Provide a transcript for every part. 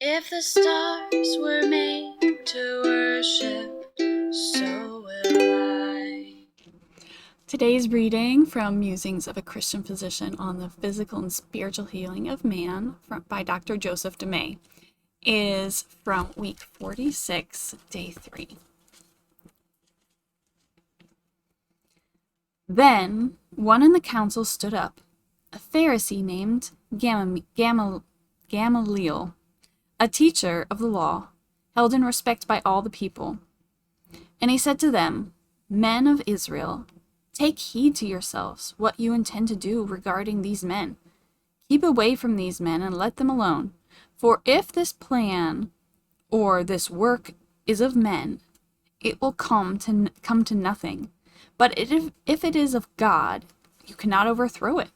If the stars were made to worship, so will I. Today's reading from Musings of a Christian Physician on the Physical and Spiritual Healing of Man by Dr. Joseph DeMay is from week 46, day 3. Then one in the council stood up, a Pharisee named Gamaliel, a teacher of the law, held in respect by all the people. And he said to them, "Men of Israel, take heed to yourselves what you intend to do regarding these men. Keep away from these men and let them alone. For if this plan or this work is of men, it will come to nothing. But if it is of God, you cannot overthrow it,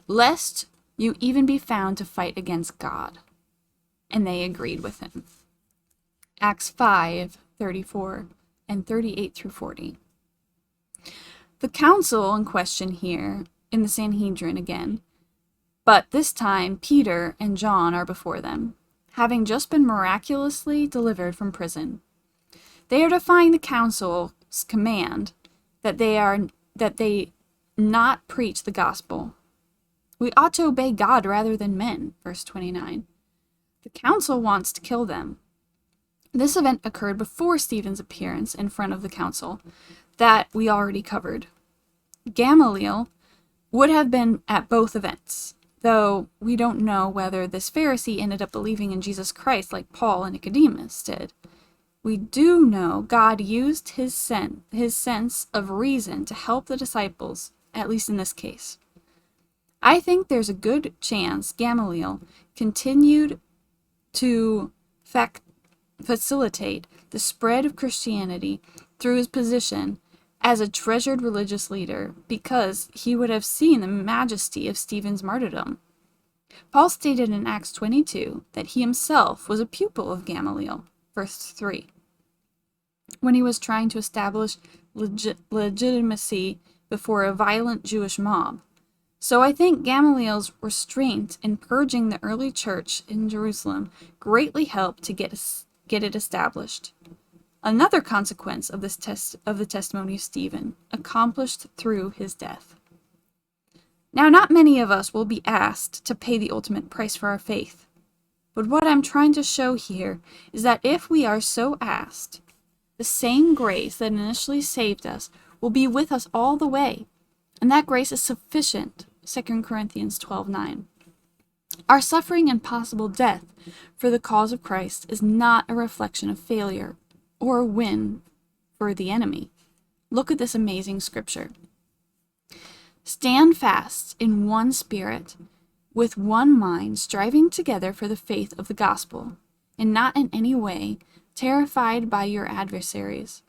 lest you even be found to fight against God." And they agreed with him. Acts 5:34 and 38 through 40. The council in question here, in the Sanhedrin again, but this time Peter and John are before them, having just been miraculously delivered from prison. They are defying the council's command that they not preach the gospel. We ought to obey God rather than men, verse 29. The council wants to kill them. This event occurred before Stephen's appearance in front of the council that we already covered. Gamaliel would have been at both events, though we don't know whether this Pharisee ended up believing in Jesus Christ like Paul and Nicodemus did. We do know God used his sense of reason to help the disciples, at least in this case. I think there's a good chance Gamaliel continued to facilitate the spread of Christianity through his position as a treasured religious leader, because he would have seen the majesty of Stephen's martyrdom. Paul stated in Acts 22 that he himself was a pupil of Gamaliel, verse 3, when he was trying to establish legitimacy before a violent Jewish mob. So I think Gamaliel's restraint in purging the early church in Jerusalem greatly helped to get it established. Another consequence of the testimony of Stephen, accomplished through his death. Now, not many of us will be asked to pay the ultimate price for our faith. But what I'm trying to show here is that if we are so asked, the same grace that initially saved us will be with us all the way, and that grace is sufficient, 2 Corinthians 12:9. Our suffering and possible death for the cause of Christ is not a reflection of failure or a win for the enemy. Look at this amazing scripture. Stand fast in one spirit, with one mind, striving together for the faith of the gospel, and not in any way terrified by your adversaries.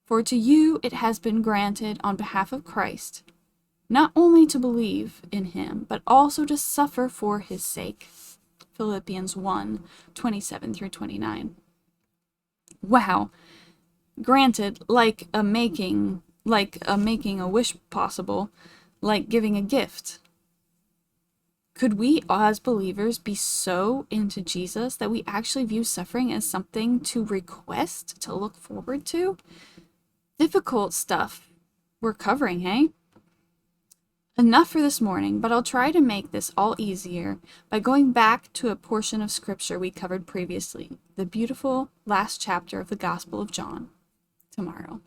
For to you it has been granted on behalf of Christ, not only to believe in him, but also to suffer for his sake. Philippians 1:27 through 29. Wow. Granted, like making a wish possible, like giving a gift. Could we as believers be so into Jesus that we actually view suffering as something to request, to look forward to? Difficult stuff we're covering, hey? Enough for this morning, but I'll try to make this all easier by going back to a portion of scripture we covered previously, the beautiful last chapter of the Gospel of John, tomorrow.